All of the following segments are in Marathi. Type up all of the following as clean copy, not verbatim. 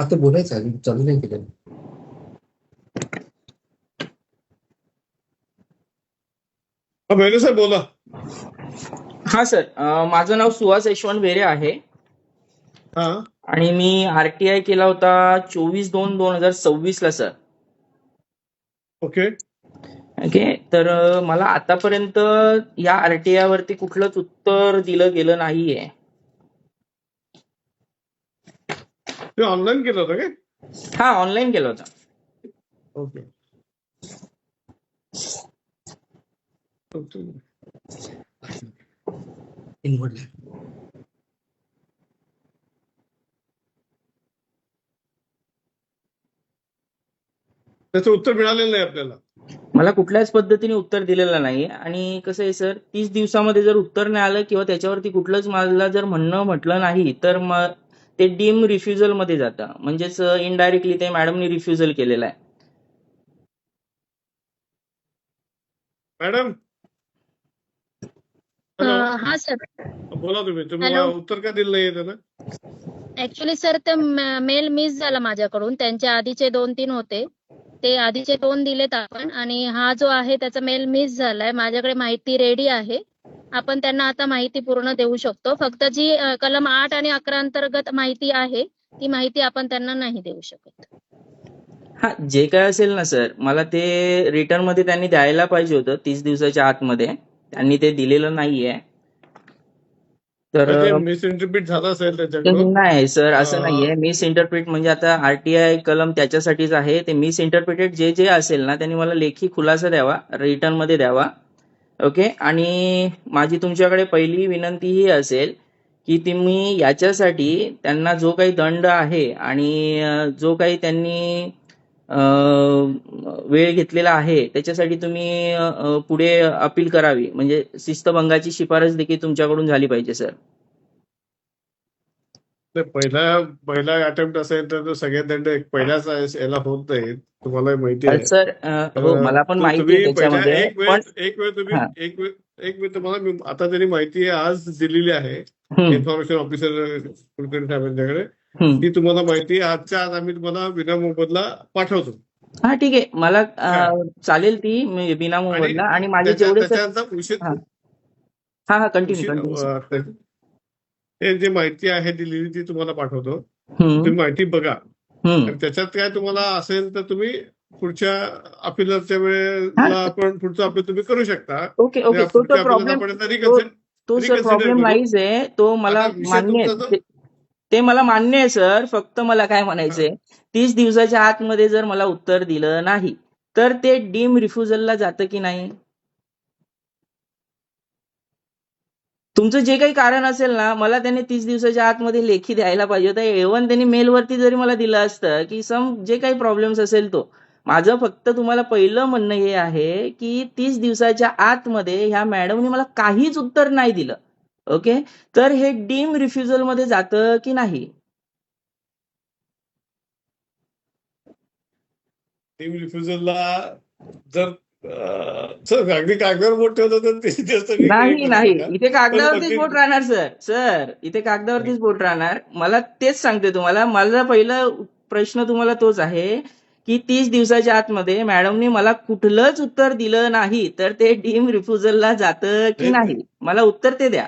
आता बोलायचं आहे, चालू नाही केलं. मेहले सर बोला. हा सर, माझं नाव सुहास यशवंत बेरे आहे हा आणि मी आरटीआय केला होता 24/2/2026 ला सर. ओके. ओके, तर मला आतापर्यंत या आरटीआय वरती कुठलंच उत्तर दिलं गेलं नाहीये. ते ऑनलाईन केलं होतं काय? हा, ऑनलाईन केलं होतं. ओके. इनवर्ड. त्याचं उत्तर मिळालेलं नाही आपल्याला. मला कुठल्याच पद्धतीने उत्तर दिलेलं नाही. आणि कसं आहे सर, 30 दिवसामध्ये जर उत्तर नाही आलं किंवा त्याच्यावरती कुठलंच मला जर म्हटलं नाही, तर मग ते डीम रिफ्युजल मध्ये जातं. म्हणजेच इनडायरेक्टली ते मॅडमनी रिफ्युजल केलेलं आहे. मॅडम हॅलो, हा सर. बोला तुम्ही हॅलो. उत्तर का दिलं नाहीये त्यानं? ऍक्च्युली सर, ते मेल मिस झाला माझ्याकडून. त्यांच्या आधीचे 2-3 होते, ते आधीचे 2 दिलेत आपण, आणि हा जो आहे त्याचा मेल मिस झालाय. माझ्याकडे माहिती रेडी आहे, आपण त्यांना आता माहिती पूर्ण देऊ शकतो. फक्त जी कलम 8 आणि 11 अंतर्गत माहिती आहे, ती माहिती आपण त्यांना नाही देऊ शकत. हा, जे काय असेल ना सर, मला ते रिटर्न मध्ये त्यांनी द्यायला पाहिजे होतं 30 दिवसाच्या आतमध्ये. त्यांनी ते दिलेलं नाहीये. तर मिस इंटरप्रिट झालं असेल त्याच्याकडून. नाही सर, असं नाहीये. मिस इंटरप्रिट म्हणजे आता आरटीआय कलम त्याच्यासाठीच आहे. ते मिस इंटरप्रिटेड जे जे असेल ना, त्यांनी मला लेखी खुलासा द्यावा, रिटर्न मध्ये द्यावा. ओके. आणि माझी तुमच्याकडे पहिली विनंती ही असेल की तुम्ही याच्यासाठी त्यांना जो काही दंड आहे आणि जो काही त्यांनी वेळ घेतलेला आहे त्याच्यासाठी तुम्ही पुढे अपील करावी. म्हणजे शिस्तभंगाची शिफारस देखील तुमच्याकडून झाली पाहिजे सर. पहिला अटेम्प्ट असेल तर सगळ्यात दंड पहिल्याच याला होत नाही, तुम्हाला माहिती आहे सर हो, मला पण माहिती आहे तुम्ही पहिल्या त्याच्यामध्ये. एक वेळ तुम्ही हा. एक वेळ तुम्हाला आता त्यांनी माहिती आज दिलेली आहे इन्फॉर्मेशन ऑफिसर कुलकर्णी साहेबांच्याकडे. ती तुम्हाला माहिती आजच्या आज आम्ही तुम्हाला विनामोबदला पाठवतो. हा, ठीक आहे. मला चालेल ती बिनामोबदला. आणि माझे जेवढे त्याच्यानंतर उशीर हा कंटिन्यू. हे जे माहिती आहे दिलेली ती तुम्हाला पाठवतो. तुम्ही माहिती बघा. आणि त्याच्यात काय तुम्हाला असेल तर तुम्ही पुढच्या अपीलच्या वेळेला आपण पुढचं अपील तुम्ही करू शकता. ओके ओके, तो सर प्रॉब्लेम नाहीच आहे. तो मला मान्य आहे, ते मला मान्य आहे सर. फक्त मला काय म्हणायचंय, 30 दिवसाच्या आतमध्ये जर मला उत्तर दिलं नाही तर ते डीम रिफ्युजलला जातं की नाही? तुमचं जे काही कारण असेल ना, मला त्यांनी 30 दिवसाच्या आतमध्ये लेखी द्यायला पाहिजे होतं. एव्हन त्यांनी मेलवरती जरी मला दिलं असतं की जे काही प्रॉब्लेम्स असेल तो. माझं फक्त तुम्हाला पहिलं म्हणणं हे आहे की 30 दिवसाच्या आतमध्ये ह्या मॅडमने मला काहीच उत्तर नाही दिलं. ओके, तर हे डीम रिफ्युजल मध्ये जातं की नाही? डीम रिफ्युजलला जर अगदी कागदावर बोट ठेवलं तर नाही, इथे कागदावरतीच बोट राहणार सर. इथे कागदावरतीच बोट राहणार. मला तेच सांगते तुम्हाला. माझा पहिला प्रश्न तुम्हाला तोच आहे की 30 दिवसाच्या आतमध्ये मॅडमने मला कुठलंच उत्तर दिलं नाही तर ते डीम रिफ्युजलला जातं की नाही? मला उत्तर ते द्या.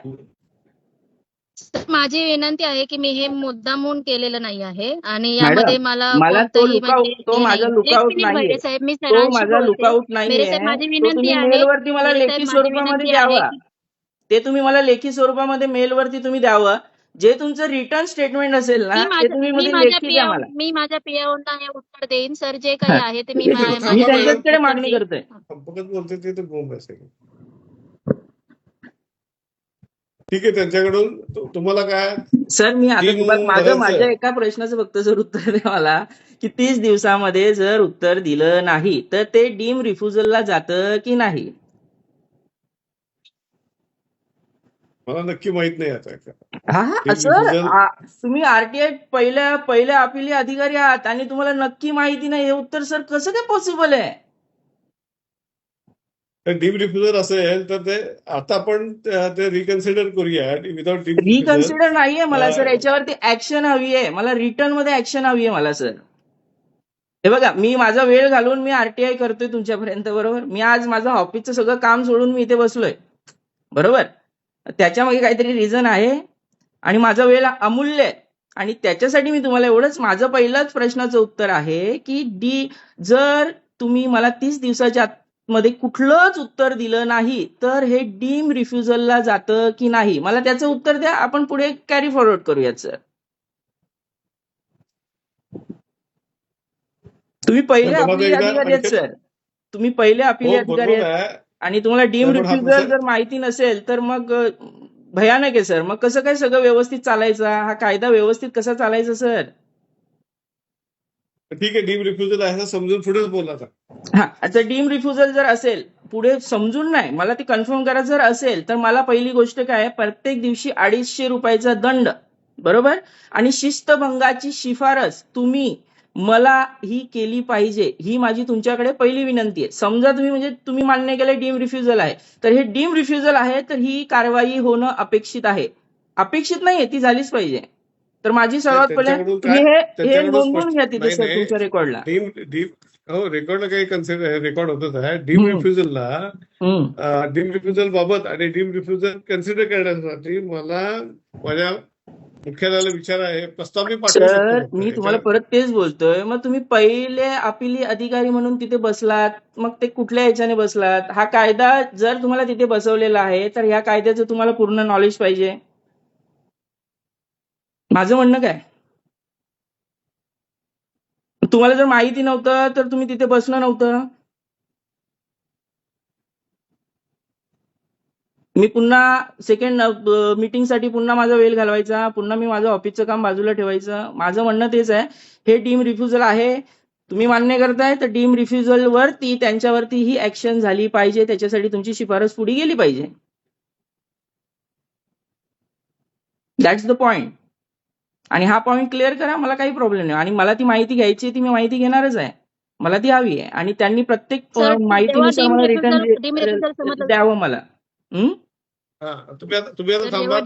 माझी विनंती आहे की मी हे मुद्दामून केलेलं नाही आहे, आणि यामध्ये मला तो कोणतंही माझा लुकआउट नाहीये. साहेब, मी तो सरांशी माझा लुकआउट बोलते. नाहीये. साहेब, माझी तो विनंती तुम्ही आहे. मेलवरती मला लेखी माझी स्वरूपामध्ये विनंती आहे द्यावा. ते तुम्ही मला लेखी स्वरूपामध्ये मेलवरती तुम्ही द्यावं. जे तुमचं रिटर्न स्टेटमेंट असेल ना, ते तुम्ही मध्ये लेखी द्या मला. मी माझ्या पियावरना हे उत्तर देईन सर. जे काही आहे ते मी मी त्यांच्याकडे मागणी करतोय. बोलते ते तर बोंब असेल. ठीक आहे, त्यांच्याकडून तुम्हाला काय सर, मी आता माझ्या एका प्रश्नाचं फक्त जर उत्तर द्या मला की 30 दिवसामध्ये जर उत्तर दिलं नाही तर ते डीम रिफ्युजलला जातं की नाही? मला नक्की माहित नाही आता. हा सर, तुम्ही आरटीआय पहिल्या अपिली अधिकारी आहात आणि तुम्हाला नक्की माहिती नाही, हे उत्तर सर कसं काय पॉसिबल आहे? डीम रिफ्युजल असेल तर ते आता आपण ते रिकन्सिडर करूया विदाउट डीम रिफ्युजल. रिकन्सिडर नाहीये मला सर, याच्यावरती ऍक्शन हवी आहे मला, रिटर्न मध्ये ऍक्शन हवी आहे मला सर. हे बघा, मी माझा वेळ घालून मी आरटीआय करतोय तुमच्यापर्यंत, बरोबर. मी आज माझं ऑफिसचं सगळं काम सोडून मी इथे बसलोय, बरोबर. त्याच्यामागे काहीतरी रिझन आहे आणि माझा वेळ अमूल्य आहे आणि त्याच्यासाठी मी तुम्हाला एवढंच, माझं पहिलंच प्रश्नाचं उत्तर आहे की जर तुम्ही मला 30 दिवसाच्या मध्ये कुठलंच उत्तर दिलं नाही तर हे डीम रिफ्युजलला जातं की नाही, मला त्याचं उत्तर द्या. आपण पुढे कॅरी फॉरवर्ड करूयात सर. तुम्ही पहिले अपील अधिकारी आहेत सर, तुम्ही पहिले अपील अधिकारी आहेत आणि तुम्हाला डीम रिफ्युजल जर माहिती नसेल तर मग भयानक आहे सर. मग कसं काय सगळं व्यवस्थित चालायचं, हा कायदा व्यवस्थित कसा चालायचा सर? ठीक आहे, डीम रिफ्युजल आहे समजून पुढेच बोला. हा, आता डीम रिफ्युजल जर असेल, पुढे समजून नाही, मला ती कन्फर्म करायचं जर असेल तर मला पहिली गोष्ट काय, प्रत्येक दिवशी 250 रुपयाचा दंड, बरोबर, आणि शिस्तभंगाची शिफारस तुम्ही मला ही केली पाहिजे, ही माझी तुमच्याकडे पहिली विनंती आहे. समजा तुम्ही मान्य केलं डीम रिफ्युजल आहे, तर हे डीम रिफ्युजल आहे तर ही कारवाई होणं अपेक्षित आहे, अपेक्षित नाहीये, ती झालीच पाहिजे. तर माझी सर्वात पहिले तुम्ही हे नोंदवून घ्या तिथे सर तुमच्या रेकॉर्डला. हो, रेकॉर्डला काही रेकॉर्ड होतच आहे. डीम रिफ्युजल बाबत आणि डीम रिफ्युजल कन्सिडर करण्यासाठी मला माझ्या मुख्यालयाला विचार आहे, प्रस्ताव मी पाठवू शकतो. सर मी तुम्हाला परत तेच बोलतोय, मग तुम्ही पहिले अपिली अधिकारी म्हणून तिथे बसलात, मग ते कुठल्या ह्याच्याने बसलात? हा कायदा जर तुम्हाला तिथे बसवलेला आहे तर ह्या कायद्याचं तुम्हाला पूर्ण नॉलेज पाहिजे. माझं म्हणणं काय, तुम्हाला जर माहिती नव्हतं तर तुम्ही तिथे बसणं नव्हतं. मी पुन्हा सेकंड मीटिंगसाठी पुन्हा माझा वेळ घालवायचा, पुन्हा मी माझं ऑफिसचं काम बाजूला ठेवायचं. माझं म्हणणं तेच आहे, हे डीम रिफ्युजल आहे, तुम्ही मान्य करताय तर डीम रिफ्युजल वरती त्यांच्यावरती ही ऍक्शन झाली पाहिजे, त्याच्यासाठी तुमची शिफारस पुढे गेली पाहिजे. That's the point. आणि हा पॉइंट क्लिअर करा, मला काही प्रॉब्लेम नाही. आणि मला ती माहिती घ्यायची ती मी माहिती घेणारच आहे, मला ती हवी आहे. आणि त्यांनी प्रत्येक माहितीनुसार मला रिटर्न द्यावं मला. तुम्ही आता थांबा,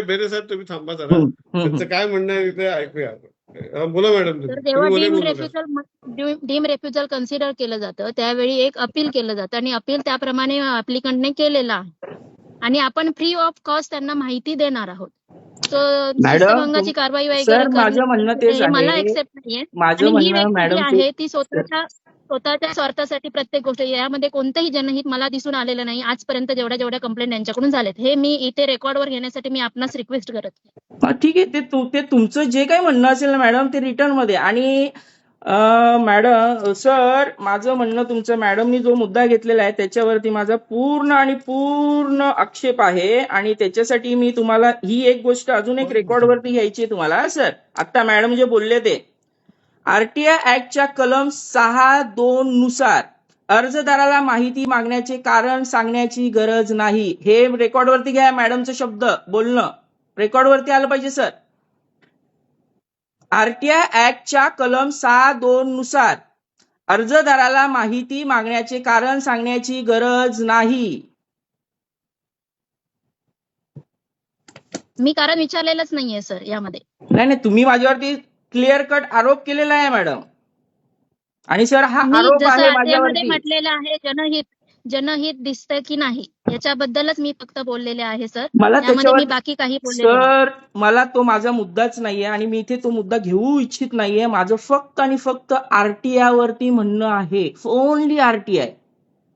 बेरे साहेब तुम्ही थांबा जरा, त्यांचं काय म्हणणं आहे ते ऐकूया आपण. बोला मॅडम. डीम रेफ्युजल कन्सिडर केलं जातं त्यावेळी एक अपील केलं जातं आणि अपील त्याप्रमाणे ऍप्लिकंटने केलेलं आहे आणि आपण फ्री ऑफ कॉस्ट त्यांना माहिती देणार आहोत. शिस्तभंगाची कारवाई वगैरे माझं म्हणणं तेच आहे, मला एक्सेप्ट नाहीये. माझं म्हणणं मॅडम आहे ती स्वतःच्या स्वार्थासाठी प्रत्येक गोष्ट, यामध्ये कोणतंही जनहित मला दिसून आलेलं नाही आजपर्यंत. जेवढ्या कंप्लेंट यांच्याकडून झालेत हे मी इथे रेकॉर्डवर घेण्यासाठी मी आपणास रिक्वेस्ट करत. ठीक आहे, ते तुमचं जे काही म्हणणं असेल ना मॅडम ते रिटर्न मध्ये. आणि मॅडम सर माझं म्हणणं, तुमचं मॅडमनी जो मुद्दा घेतलेला आहे त्याच्यावरती माझा पूर्ण आणि पूर्ण आक्षेप आहे आणि त्याच्यासाठी मी तुम्हाला ही एक गोष्ट अजून एक रेकॉर्डवरती घ्यायची आहे तुम्हाला सर. आता मॅडम जे बोलले ते आरटीआय ऍक्टच्या कलम 6(2) नुसार अर्जदाराला माहिती मागण्याचे कारण सांगण्याची गरज नाही. हे रेकॉर्डवरती घ्या, मॅडमचं शब्द बोलणं रेकॉर्डवरती आलं पाहिजे सर. आरटीआय ऍक्टच्या कलम 6(2) नुसार अर्जदाराला माहिती मागण्याचे कारण सांगण्याची गरज नाही. मी कारण विचारलेलंच नाहीये सर यामध्ये. नाही, तुम्ही माझ्यावरती क्लिअर कट आरोप केलेला आहे मॅडम. आणि सर हा आरोप आहे माझ्यावरती. म्हटलेलं आहे जनहित दिसतंय की नाही याच्याबद्दलच मी फक्त बोललेले आहे सर. मला त्याच्यावर बाकी काही सर मला तो माझा मुद्दाच नाहीये आणि मी इथे तो मुद्दा घेऊ इच्छित नाहीये. माझं फक्त आणि फक्त आरटीआय वरती म्हणणं आहे, ओनली आरटीआय.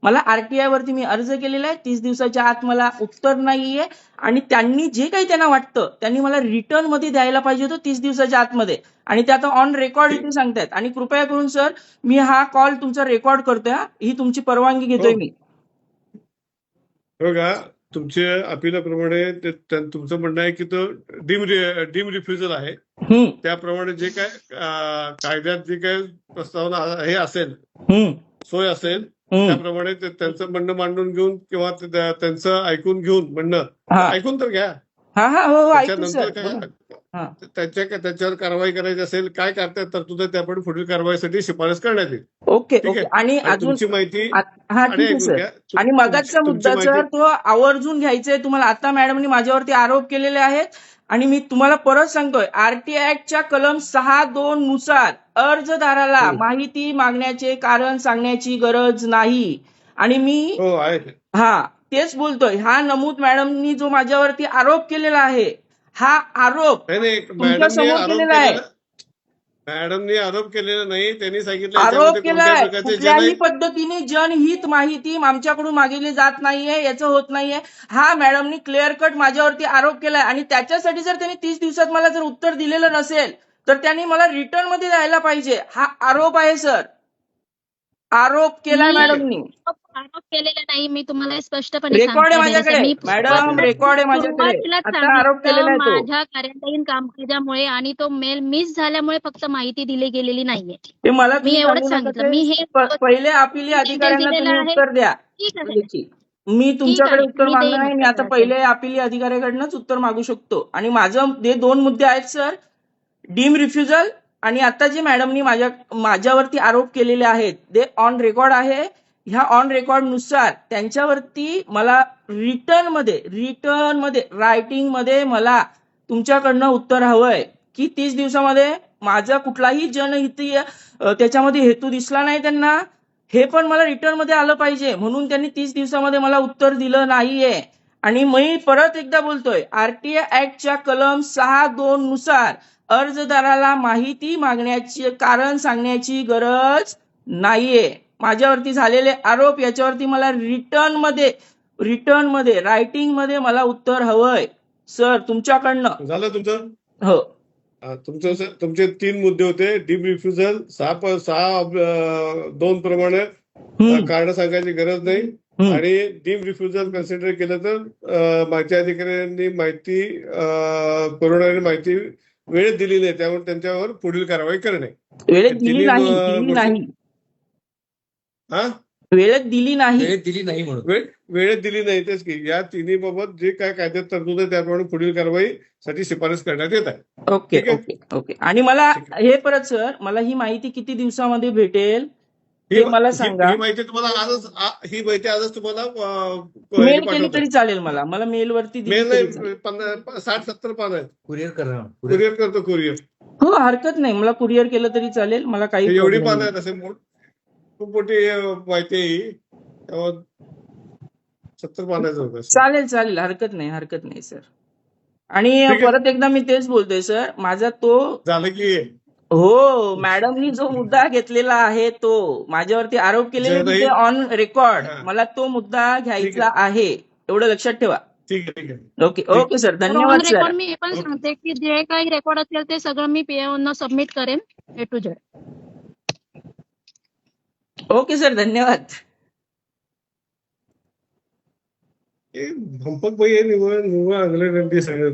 मला आरटीआय वरती मी अर्ज केलेला आहे, 30 दिवसाच्या आत मला उत्तर नाहीये आणि त्यांनी जे काही त्यांना वाटतं त्यांनी मला रिटर्न मध्ये द्यायला पाहिजे होतं 30 दिवसाच्या आतमध्ये. आणि ते आता ऑन रेकॉर्ड इथे सांगतायत. आणि कृपया करून सर मी हा कॉल तुमचा रेकॉर्ड करतोय, ही तुमची परवानगी घेतोय मी. बघा, तुमच्या अपिलाप्रमाणे तुमचं म्हणणं आहे की तो डीम रिफ्युजल आहे, त्याप्रमाणे जे काय कायद्यात जे काय प्रस्तावना हे असेल, सोय असेल त्याप्रमाणे त्यांचं म्हणणं मांडून घेऊन किंवा त्यांचं ऐकून घेऊन म्हणणं ऐकून तर घ्या. त्याच्यानंतर हा. त्याच्यावर कारवाई करायची असेल, काय करता तरतूद आहे त्याप्रमाणे पुढील कारवाईसाठी शिफारस करण्यात येईल. ओके ठीक ओके. आहे. आणि आणि अजून तुमची माहिती हा आणि ठीक आहे ऐकून सर. घ्या. आणि मगाचा तुमची मुद्दा माहिती सर तो आवर्जून घ्यायचा आहे. तुम्हाला आता मॅडमनी माझ्यावरती आरोप केलेले आहेत आणि मी तुम्हाला परत सांगतोय, आरटीआय ऍक्टच्या कलम 6(2) नुसार अर्जदाराला माहिती मागण्याचे कारण सांगण्याची गरज नाही. आणि मी हो आहे. तेच बोलतोय. हा नमूद मॅडमनी जो माझ्यावरती आरोप केलेला आहे, हा आरोप नाही तुमच्या समोर केलेला आहे. मॅडमने आरोप केलेला नाही. त्यांनी सांगितलं आरोप याच्यामध्ये कोणत्याही केलाय. प्रकारचे कुठल्याही पद्धतीने जनहित माहिती आमच्याकडून मागितली जात नाहीये, याचं होत नाहीये. हा मॅडमनी क्लिअर कट माझ्यावरती आरोप केलाय. आणि त्याच्यासाठी जर त्यांनी 30 दिवसात मला जर उत्तर दिलेलं नसेल तर त्यांनी मला रिटर्न मध्ये द्यायला पाहिजे. हा आरोप आहे सर. आरोप केलाय मॅडमनी. आरोप केलेला नाही. मी तुम्हाला स्पष्टपणे रेकॉर्ड आहे सांगते माझ्याकडे मी मॅडम, रेकॉर्ड आहे माझ्याकडे. सुरुवातीलाच आता आरोप केलेला सांगितलं, आहे तो. माझ्या कार्यालयीन कामकाजामुळे आणि तो मेल मिस झाल्यामुळे फक्त माहिती दिली गेलेली नाहीये. ते मला मी तुम्ही एवढंच सांगू नका. सांगितलं. मी हे पहिले अपिली अधिकाऱ्यांना दिलेलं तुम्ही आहे. उत्तर द्या. ठीक आहे. मी तुमच्याकडे आहे. उत्तर मी मागणार देईन नाही. मी उत्तर आता पहिले अपिली अधिकाऱ्याकडनंच उत्तर मागू शकतो. आणि माझं जे 2 मुद्दे आहेत सर, डीम रिफ्युजल आणि आता जे मॅडमनी माझ्यावरती आरोप केलेले आहेत ते ऑन रेकॉर्ड आहे. ह्या ऑन रेकॉर्ड नुसार त्यांच्यावरती मला रिटर्न मध्ये रायटिंग मध्ये मला तुमच्याकडनं उत्तर हवंय की 30 दिवसामध्ये माझा कुठलाही जनहितीय त्याच्यामध्ये हेतू दिसला नाही त्यांना, हे पण मला रिटर्न मध्ये आलं पाहिजे. म्हणून त्यांनी 30 दिवसामध्ये मला उत्तर दिलं नाहीये. आणि मी परत एकदा बोलतोय, आरटीआय ऍक्टच्या कलम 6(2) नुसार अर्जदाराला माहिती मागण्याचे कारण सांगण्याची गरज नाहीये. माझ्यावरती झालेले आरोप याच्यावरती मला रिटर्न मध्ये रायटिंग मध्ये मला उत्तर हवंय सर तुमच्याकडनं. झालं तुमचं. हो. तुमचे 3 मुद्दे होते. डीम रिफ्युजल 6(2) प्रमाणे कारण सांगायची गरज नाही. आणि डीम रिफ्युजल कन्सिडर केलं तर माहिती अधिकाऱ्यांनी माहिती पुरवणारी माहिती वेळेत दिली नाही, त्यामुळे त्यांच्यावर पुढील कारवाई करणे. वेळेत दिली नाही. वेळेत दिली नाही म्हणून वेळेत दिली नाही. तेच की या तिन्ही बाबत जे काय कायद्यात तरतूद आहे त्याप्रमाणे पुढील कारवाईसाठी शिफारस करण्यात येत आहे. Okay okay okay. आणि मला हे परत सर, मला ही माहिती किती दिवसामध्ये भेटेल हे मला सांगा. ही माहिती आजच तुम्हाला मेल केली तरी चालेल. मला मेलवरती मेल नाही. 60-70 पान आहेत. कुरिअर करतो. हो, हरकत नाही. मला कुरिअर केलं तरी चालेल. मला काही एवढी पानं आहेत. असे खूप मोठी माहिती आहे. 70 पानाचं होतं. चालेल. हरकत नाही सर. आणि परत एकदा मी तेच बोलतोय सर, माझा तो झालं की हो मॅडमनी जो मुद्दा घेतलेला आहे तो माझ्यावरती आरोप केलेले ऑन रेकॉर्ड, मला तो मुद्दा घ्यायचा आहे. एवढं लक्षात ठेवा. ठीक आहे. Okay sir. धन्यवाद सर. मी हे पण सांगते की जे काही रेकॉर्ड असेल ते सगळं मी पीएओना सबमिट करेन A to Z. Okay sir. धन्यवाद. भंपक भाई निवड अगले सगळं